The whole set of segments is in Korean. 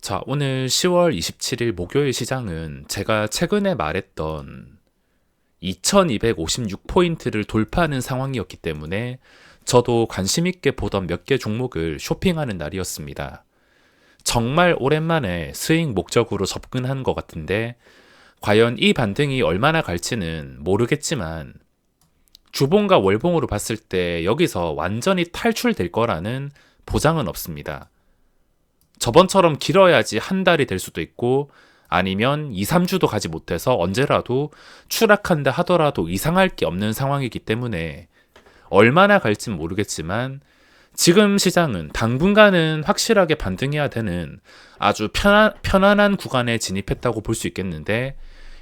자, 오늘 10월 27일 목요일 시장은 제가 최근에 말했던 2256포인트를 돌파하는 상황이었기 때문에 저도 관심 있게 보던 몇 개 종목을 쇼핑하는 날이었습니다. 정말 오랜만에 스윙 목적으로 접근한 것 같은데 과연 이 반등이 얼마나 갈지는 모르겠지만 주봉과 월봉으로 봤을 때 여기서 완전히 탈출될 거라는 보장은 없습니다. 저번처럼 길어야지 한 달이 될 수도 있고 아니면 2, 3주도 가지 못해서 언제라도 추락한다 하더라도 이상할 게 없는 상황이기 때문에 얼마나 갈진 모르겠지만 지금 시장은 당분간은 확실하게 반등해야 되는 아주 편안한 구간에 진입했다고 볼 수 있겠는데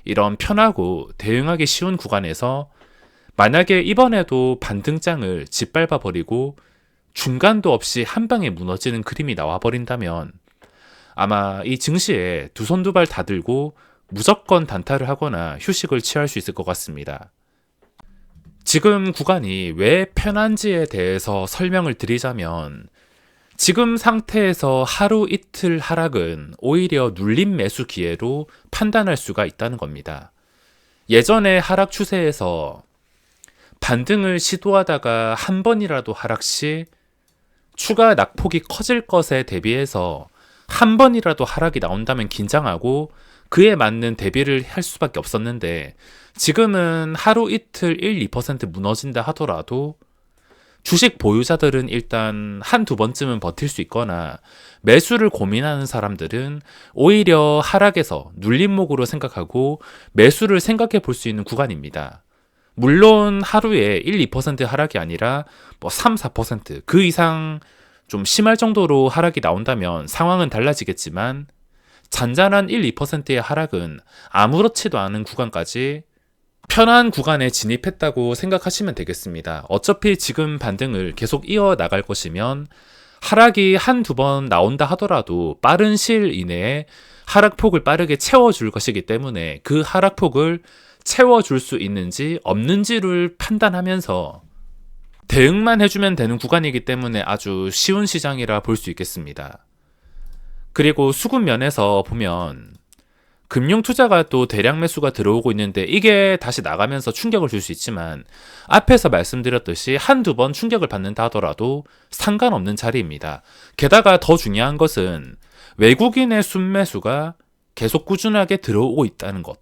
이런 편하고 대응하기 쉬운 구간에서 만약에 이번에도 반등장을 짓밟아 버리고 중간도 없이 한 방에 무너지는 그림이 나와버린다면 아마 이 증시에 두 손 두 발 다 들고 무조건 단타를 하거나 휴식을 취할 수 있을 것 같습니다. 지금 구간이 왜 편한지에 대해서 설명을 드리자면 지금 상태에서 하루 이틀 하락은 오히려 눌림 매수 기회로 판단할 수가 있다는 겁니다. 예전에 하락 추세에서 반등을 시도하다가 한 번이라도 하락 시 추가 낙폭이 커질 것에 대비해서 한 번이라도 하락이 나온다면 긴장하고 그에 맞는 대비를 할 수밖에 없었는데 지금은 하루 이틀 1, 2% 무너진다 하더라도 주식 보유자들은 일단 한두 번쯤은 버틸 수 있거나 매수를 고민하는 사람들은 오히려 하락에서 눌림목으로 생각하고 매수를 생각해 볼 수 있는 구간입니다. 물론 하루에 1, 2% 하락이 아니라 3, 4%그 이상 좀 심할 정도로 하락이 나온다면 상황은 달라지겠지만 잔잔한 1, 2%의 하락은 아무렇지도 않은 구간까지 편한 구간에 진입했다고 생각하시면 되겠습니다. 어차피 지금 반등을 계속 이어나갈 것이면 하락이 한두 번 나온다 하더라도 빠른 시일 이내에 하락폭을 빠르게 채워줄 것이기 때문에 그 하락폭을 채워줄 수 있는지 없는지를 판단하면서 대응만 해주면 되는 구간이기 때문에 아주 쉬운 시장이라 볼 수 있겠습니다. 그리고 수급 면에서 보면 금융투자가 또 대량 매수가 들어오고 있는데 이게 다시 나가면서 충격을 줄 수 있지만 앞에서 말씀드렸듯이 한두 번 충격을 받는다 하더라도 상관없는 자리입니다. 게다가 더 중요한 것은 외국인의 순매수가 계속 꾸준하게 들어오고 있다는 것.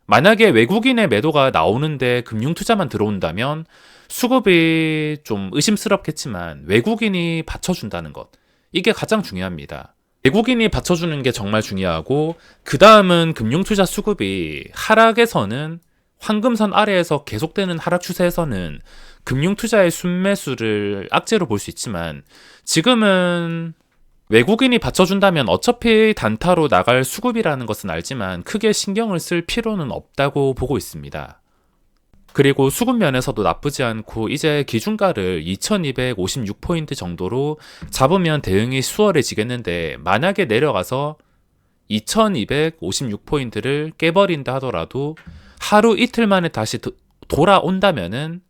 만약에 외국인의 매도가 나오는데 금융투자만 들어온다면 수급이 좀 의심스럽겠지만 외국인이 받쳐준다는 것. 이게 가장 중요합니다. 외국인이 받쳐주는 게 정말 중요하고 그 다음은 금융투자 수급이 하락에서는 황금선 아래에서 계속되는 하락 추세에서는 금융투자의 순매수를 악재로 볼 수 있지만 지금은 외국인이 받쳐준다면 어차피 단타로 나갈 수급이라는 것은 알지만 크게 신경을 쓸 필요는 없다고 보고 있습니다. 그리고 수급 면에서도 나쁘지 않고 이제 기준가를 2256포인트 정도로 잡으면 대응이 수월해지겠는데 만약에 내려가서 2256포인트를 깨버린다 하더라도 하루 이틀 만에 다시 돌아온다면은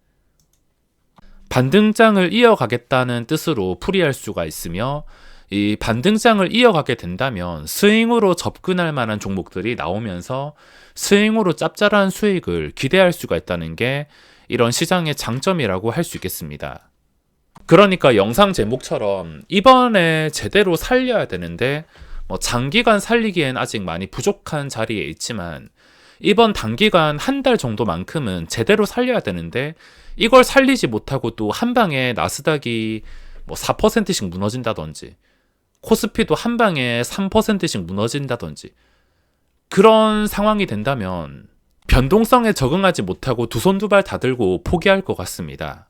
반등장을 이어가겠다는 뜻으로 풀이할 수가 있으며 이 반등장을 이어가게 된다면 스윙으로 접근할 만한 종목들이 나오면서 스윙으로 짭짤한 수익을 기대할 수가 있다는 게 이런 시장의 장점이라고 할 수 있겠습니다. 그러니까 영상 제목처럼 이번에 제대로 살려야 되는데 장기간 살리기엔 아직 많이 부족한 자리에 있지만 이번 단기간 한 달 정도만큼은 제대로 살려야 되는데 이걸 살리지 못하고 또 한 방에 나스닥이 4%씩 무너진다든지 코스피도 한 방에 3%씩 무너진다든지 그런 상황이 된다면 변동성에 적응하지 못하고 두 손 두 발 다 들고 포기할 것 같습니다.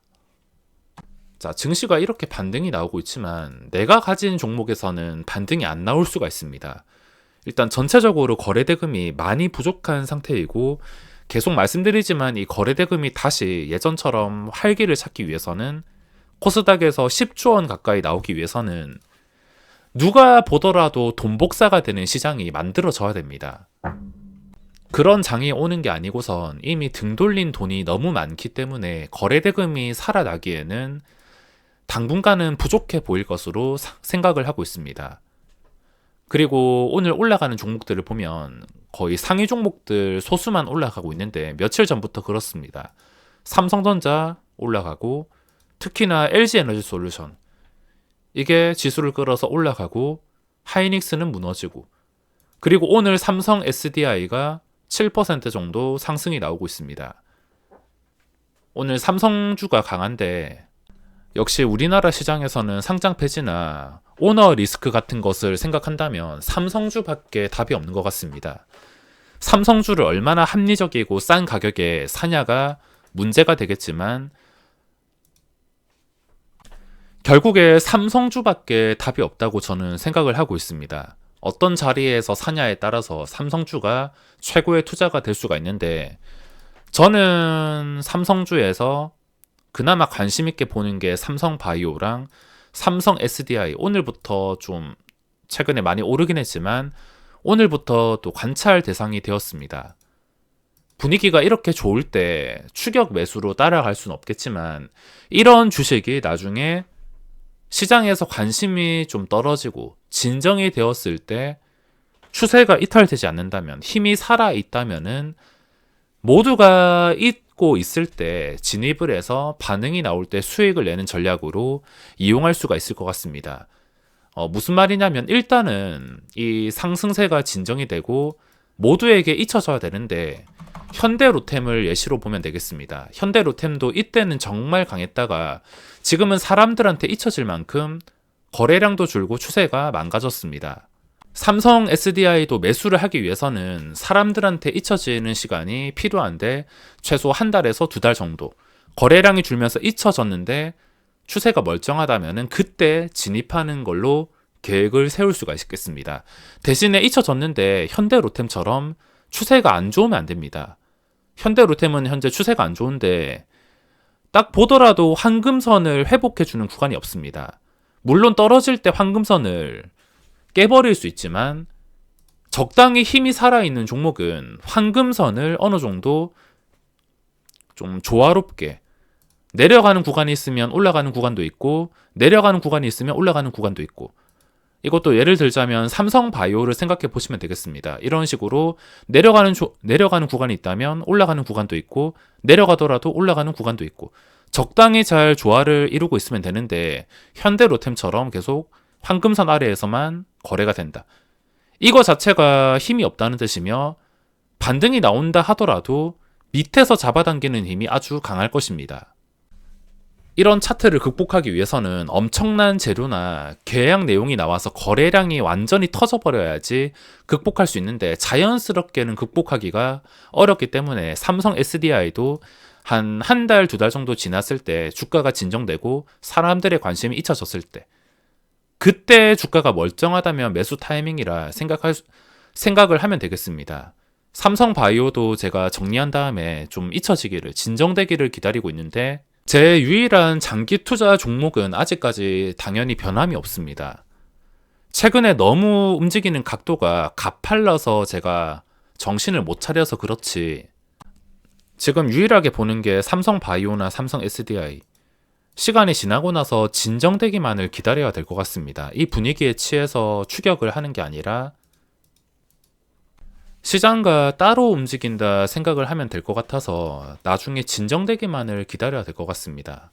자, 증시가 이렇게 반등이 나오고 있지만 내가 가진 종목에서는 반등이 안 나올 수가 있습니다. 일단 전체적으로 거래대금이 많이 부족한 상태이고 계속 말씀드리지만 이 거래대금이 다시 예전처럼 활기를 찾기 위해서는 코스닥에서 10조 원 가까이 나오기 위해서는 누가 보더라도 돈 복사가 되는 시장이 만들어져야 됩니다. 그런 장이 오는 게 아니고선 이미 등 돌린 돈이 너무 많기 때문에 거래대금이 살아나기에는 당분간은 부족해 보일 것으로 생각을 하고 있습니다. 그리고 오늘 올라가는 종목들을 보면 거의 상위 종목들 소수만 올라가고 있는데 며칠 전부터 그렇습니다. 삼성전자 올라가고 특히나 LG에너지솔루션 이게 지수를 끌어서 올라가고 하이닉스는 무너지고 그리고 오늘 삼성 SDI가 7% 정도 상승이 나오고 있습니다. 오늘 삼성주가 강한데 역시 우리나라 시장에서는 상장 폐지나 오너 리스크 같은 것을 생각한다면 삼성주밖에 답이 없는 것 같습니다. 삼성주를 얼마나 합리적이고 싼 가격에 사냐가 문제가 되겠지만 결국에 삼성주밖에 답이 없다고 저는 생각을 하고 있습니다. 어떤 자리에서 사냐에 따라서 삼성주가 최고의 투자가 될 수가 있는데 저는 삼성주에서 그나마 관심 있게 보는 게 삼성바이오랑 삼성 SDI 오늘부터 좀 최근에 많이 오르긴 했지만 오늘부터 또 관찰 대상이 되었습니다. 분위기가 이렇게 좋을 때 추격 매수로 따라갈 수는 없겠지만 이런 주식이 나중에 시장에서 관심이 좀 떨어지고 진정이 되었을 때 추세가 이탈되지 않는다면 힘이 살아있다면은 모두가 잊고 있을 때 진입을 해서 반응이 나올 때 수익을 내는 전략으로 이용할 수가 있을 것 같습니다. 무슨 말이냐면 일단은 이 상승세가 진정이 되고 모두에게 잊혀져야 되는데 현대로템을 예시로 보면 되겠습니다. 현대로템도 이때는 정말 강했다가 지금은 사람들한테 잊혀질 만큼 거래량도 줄고 추세가 망가졌습니다. 삼성 SDI도 매수를 하기 위해서는 사람들한테 잊혀지는 시간이 필요한데 최소 한 달에서 두 달 정도 거래량이 줄면서 잊혀졌는데 추세가 멀쩡하다면 그때 진입하는 걸로 계획을 세울 수가 있겠습니다. 대신에 잊혀졌는데 현대로템처럼 추세가 안 좋으면 안 됩니다. 현대로템은 현재 추세가 안 좋은데 딱 보더라도 황금선을 회복해주는 구간이 없습니다. 물론 떨어질 때 황금선을 깨버릴 수 있지만 적당히 힘이 살아있는 종목은 황금선을 어느 정도 좀 조화롭게 내려가는 구간이 있으면 올라가는 구간도 있고 내려가는 구간이 있으면 올라가는 구간도 있고 이것도 예를 들자면 삼성바이오를 생각해 보시면 되겠습니다. 이런 식으로 내려가는 구간이 있다면 올라가는 구간도 있고 내려가더라도 올라가는 구간도 있고 적당히 잘 조화를 이루고 있으면 되는데 현대로템처럼 계속 황금선 아래에서만 거래가 된다. 이거 자체가 힘이 없다는 뜻이며 반등이 나온다 하더라도 밑에서 잡아당기는 힘이 아주 강할 것입니다. 이런 차트를 극복하기 위해서는 엄청난 재료나 계약 내용이 나와서 거래량이 완전히 터져버려야지 극복할 수 있는데 자연스럽게는 극복하기가 어렵기 때문에 삼성 SDI도 한 달, 두 달 정도 지났을 때 주가가 진정되고 사람들의 관심이 잊혀졌을 때 그때 주가가 멀쩡하다면 매수 타이밍이라 생각을 하면 되겠습니다. 삼성바이오도 제가 정리한 다음에 좀 잊혀지기를, 진정되기를 기다리고 있는데 제 유일한 장기 투자 종목은 아직까지 당연히 변함이 없습니다. 최근에 너무 움직이는 각도가 가팔라서 제가 정신을 못 차려서 그렇지 지금 유일하게 보는 게 삼성바이오나 삼성 SDI 시간이 지나고 나서 진정되기만을 기다려야 될 것 같습니다. 이 분위기에 취해서 추격을 하는 게 아니라 시장과 따로 움직인다 생각을 하면 될 것 같아서 나중에 진정되기만을 기다려야 될 것 같습니다.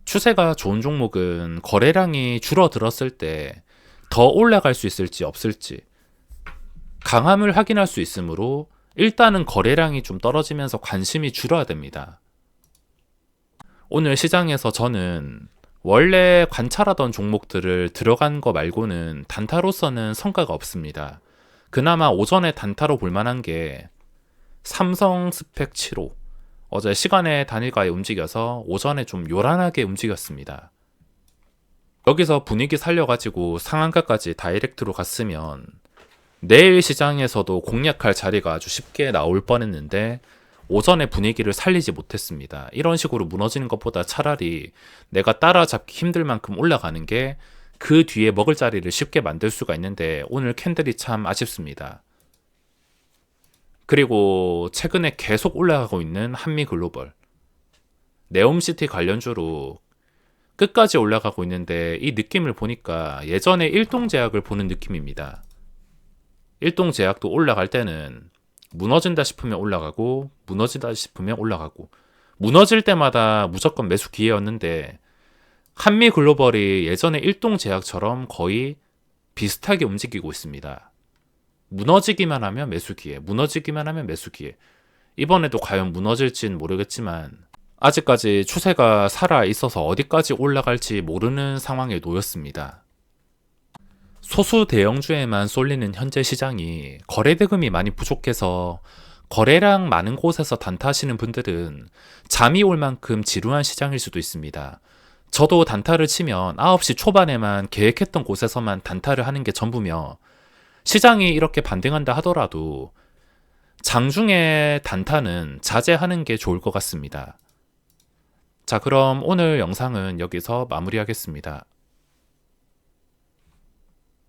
추세가 좋은 종목은 거래량이 줄어들었을 때 더 올라갈 수 있을지 없을지 강함을 확인할 수 있으므로 일단은 거래량이 좀 떨어지면서 관심이 줄어야 됩니다. 오늘 시장에서 저는 원래 관찰하던 종목들을 들어간 거 말고는 단타로서는 성과가 없습니다. 그나마 오전에 단타로 볼만한 게 삼성 스펙 7호 어제 시간의 단일가에 움직여서 오전에 좀 요란하게 움직였습니다. 여기서 분위기 살려가지고 상한가까지 다이렉트로 갔으면 내일 시장에서도 공략할 자리가 아주 쉽게 나올 뻔했는데 오전에 분위기를 살리지 못했습니다. 이런 식으로 무너지는 것보다 차라리 내가 따라잡기 힘들 만큼 올라가는 게 그 뒤에 먹을 자리를 쉽게 만들 수가 있는데 오늘 캔들이 참 아쉽습니다. 그리고 최근에 계속 올라가고 있는 한미글로벌 네옴시티 관련주로 끝까지 올라가고 있는데 이 느낌을 보니까 예전에 일동제약을 보는 느낌입니다. 일동제약도 올라갈 때는 무너진다 싶으면 올라가고 무너진다 싶으면 올라가고 무너질 때마다 무조건 매수 기회였는데 한미글로벌이 예전에 일동제약처럼 거의 비슷하게 움직이고 있습니다. 무너지기만 하면 매수 기회, 무너지기만 하면 매수 기회. 이번에도 과연 무너질진 모르겠지만 아직까지 추세가 살아 있어서 어디까지 올라갈지 모르는 상황에 놓였습니다. 소수 대형주에만 쏠리는 현재 시장이 거래 대금이 많이 부족해서 거래량 많은 곳에서 단타하시는 분들은 잠이 올 만큼 지루한 시장일 수도 있습니다. 저도 단타를 치면 9시 초반에만 계획했던 곳에서만 단타를 하는 게 전부며 시장이 이렇게 반등한다 하더라도 장중에 단타는 자제하는 게 좋을 것 같습니다. 자, 그럼 오늘 영상은 여기서 마무리하겠습니다.